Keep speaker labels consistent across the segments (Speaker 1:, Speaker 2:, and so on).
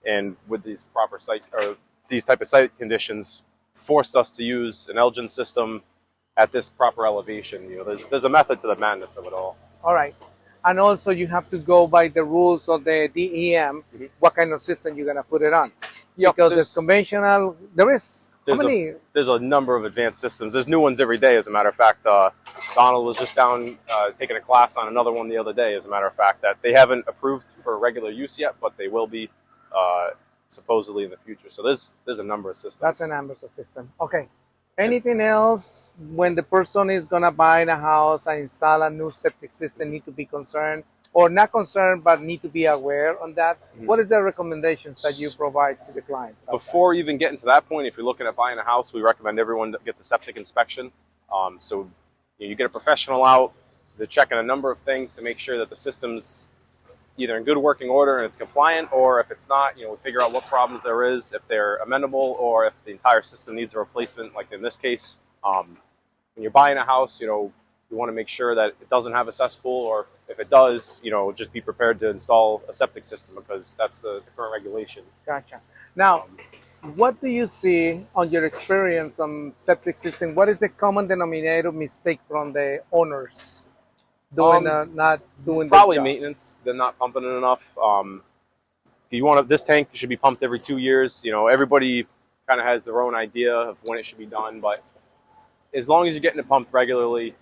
Speaker 1: and with these proper site or these type of site conditions, forced us to use an Elgin system at this proper elevation. You know, there's a method to the madness of it all.
Speaker 2: All right. And also you have to go by the rules of the DEM, what kind of system you're going to put it on.
Speaker 1: Yep,
Speaker 2: Because there's conventional, there's
Speaker 1: a number of advanced systems. There's new ones every day, as a matter of fact. Donald was just down taking a class on another one the other day, as a matter of fact, that they haven't approved for regular use yet, but they will be supposedly in the future. So there's a number of systems.
Speaker 2: That's an Amber's system. Okay. Anything else when the person is going to buy a house and install a new septic system need to be concerned, or not concerned, but need to be aware on that? What is the recommendations that you provide to the clients?
Speaker 1: Before even getting to that point, if you're looking at buying a house, we recommend everyone that gets a septic inspection. So you get a professional out, they're checking a number of things to make sure that the system's either in good working order and it's compliant, or if it's not, we figure out what problems there is, if they're amenable, or if the entire system needs a replacement, like in this case. When you're buying a house, you want to make sure that it doesn't have a cesspool, or if it does, just be prepared to install a septic system, because that's the current regulation.
Speaker 2: Gotcha. Now, what do you see on your experience on septic system? What is the common denominator mistake from the owners? Not doing
Speaker 1: probably maintenance. They're not pumping it enough. This tank should be pumped every 2 years. Everybody kind of has their own idea of when it should be done, but as long as you're getting it pumped regularly,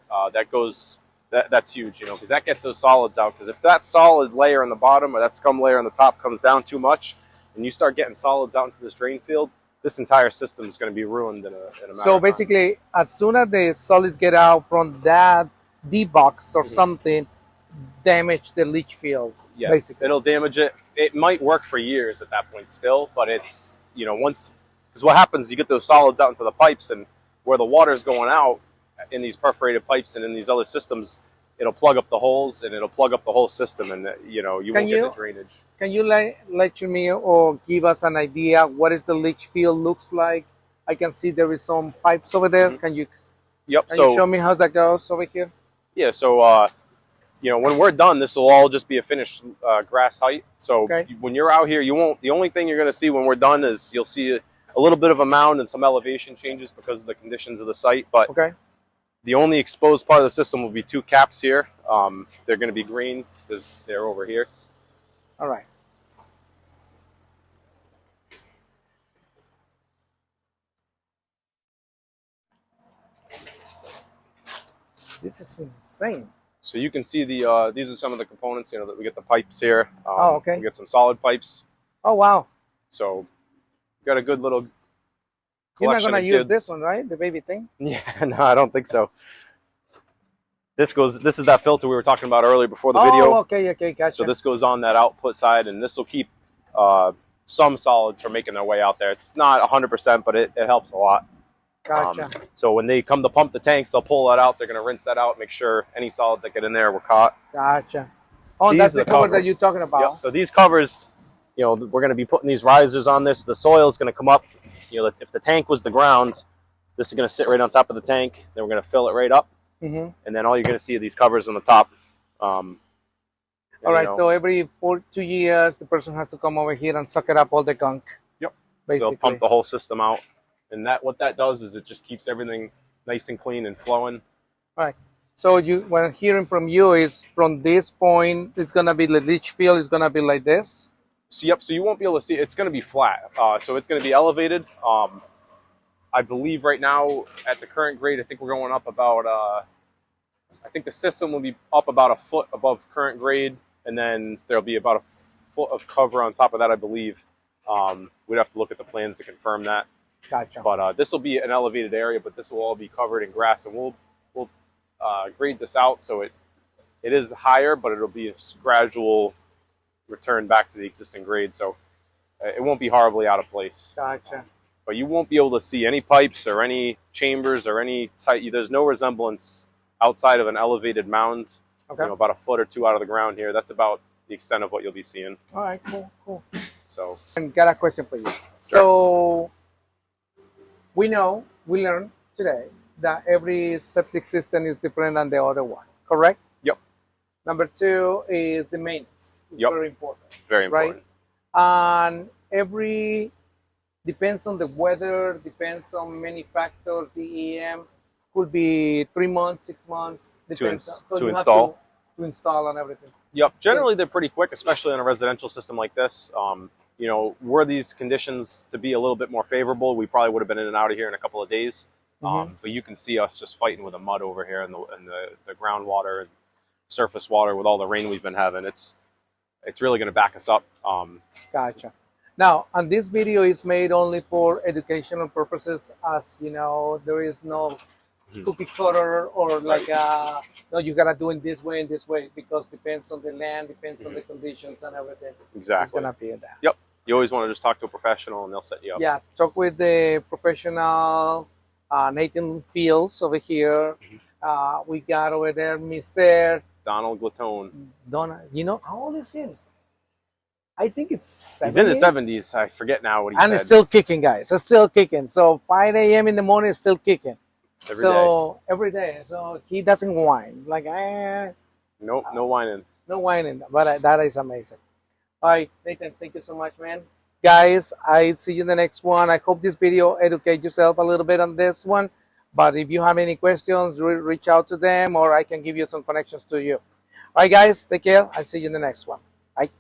Speaker 1: that's huge. Because that gets those solids out. Because if that solid layer on the bottom or that scum layer on the top comes down too much, and you start getting solids out into this drain field, this entire system is going to be ruined in a matter of time.
Speaker 2: So basically, as soon as the solids get out from that D-box or something, damage the leach field.
Speaker 1: Yes,
Speaker 2: basically.
Speaker 1: It'll damage it. It might work for years at that point still, but it's, because what happens is you get those solids out into the pipes, and where the water is going out in these perforated pipes and in these other systems, it'll plug up the holes and it'll plug up the whole system, and you won't get the drainage.
Speaker 2: Can you let me or give us an idea what is the leach field looks like? I can see there is some pipes over there. Can you?
Speaker 1: Yep.
Speaker 2: Can you show me how that goes over here?
Speaker 1: Yeah, so, when we're done, this will all just be a finished grass height. So when you're out here, the only thing you're going to see when we're done is you'll see a little bit of a mound and some elevation changes because of the conditions of the site. But the only exposed part of the system will be 2 caps here. They're going to be green because they're over here.
Speaker 2: All right. This is insane.
Speaker 1: So you can see these are some of the components, that we get the pipes here. We get some solid pipes.
Speaker 2: Oh, wow.
Speaker 1: So we got a good little collection.
Speaker 2: You're not going to use this one, right? The baby thing?
Speaker 1: Yeah, no, I don't think so. This is that filter we were talking about earlier before the video.
Speaker 2: Oh, okay, gotcha.
Speaker 1: So this goes on that output side, and this will keep some solids from making their way out there. It's not 100%, but it helps a lot.
Speaker 2: Gotcha.
Speaker 1: So when they come to pump the tanks, they'll pull that out. They're going to rinse that out, make sure any solids that get in there were caught.
Speaker 2: Gotcha. Oh, that's the cover that you're talking about.
Speaker 1: Yep. So these covers, we're going to be putting these risers on this. The soil is going to come up. If the tank was the ground, this is going to sit right on top of the tank. Then we're going to fill it right up. And then all you're going to see are these covers on the top.
Speaker 2: All right. So every 2 years, the person has to come over here and suck it up, all the gunk.
Speaker 1: Yep. Basically. So they'll pump the whole system out. And what that does is it just keeps everything nice and clean and flowing.
Speaker 2: All right. So what I'm hearing from you is from this point, it's going to be the leach field is going to be like this?
Speaker 1: So, yep. So you won't be able to see. It's going to be flat. So it's going to be elevated. I believe right now at the current grade, I think we're going up about, I think the system will be up about 1 foot above current grade. And then there'll be about 1 foot of cover on top of that, I believe. We'd have to look at the plans to confirm that.
Speaker 2: Gotcha.
Speaker 1: But this will be an elevated area, but this will all be covered in grass, and we'll grade this out so it is higher, but it'll be a gradual return back to the existing grade, so it won't be horribly out of place.
Speaker 2: Gotcha.
Speaker 1: But you won't be able to see any pipes or any chambers or any type. There's no resemblance outside of an elevated mound.
Speaker 2: Okay.
Speaker 1: About 1 foot or 2 out of the ground here. That's about the extent of what you'll be seeing.
Speaker 2: All right. Cool.
Speaker 1: So.
Speaker 2: And got a question for you. Sure. So. We learned today that every septic system is different than the other one, correct?
Speaker 1: Yep.
Speaker 2: Number 2 is the maintenance. It's very important.
Speaker 1: Very important.
Speaker 2: Right? And every depends on the weather, depends on many factors. The EM could be 3 months, 6 months, depends. So
Speaker 1: to
Speaker 2: you
Speaker 1: install.
Speaker 2: have to install and everything.
Speaker 1: Yep. Generally, they're pretty quick, especially on a residential system like this. You know, were these conditions to be a little bit more favorable, we probably would have been in and out of here in a couple of days. But you can see us just fighting with the mud over here and the groundwater and surface water with all the rain we've been having. It's really going to back us up.
Speaker 2: Gotcha. Now, and this video is made only for educational purposes, as you know, there is no cookie cutter or like no, you gotta do it this way and this way, because depends on the land, depends on the conditions and everything.
Speaker 1: Exactly.
Speaker 2: It's gonna be that.
Speaker 1: Yep. You always want to just talk to a professional and they'll set you up.
Speaker 2: Yeah, talk with the professional. Nathan Fields over here. We got over there Mr.
Speaker 1: Donald Glatone.
Speaker 2: Donna. You know, how old is he? I think it's 70s.
Speaker 1: He's in his 70s. I forget now what he
Speaker 2: and
Speaker 1: said.
Speaker 2: it's still kicking, guys. It's still kicking. So 5 a.m. in the morning, it's still kicking. Every day. So he doesn't whine. Like,
Speaker 1: Nope, no whining.
Speaker 2: No whining. But that is amazing. All right, Nathan, thank you so much, man. Guys, I see you in the next one. I hope this video educate yourself a little bit on this one. But if you have any questions, reach out to them, or I can give you some connections to you. All right, guys, take care. I'll see you in the next one. Bye.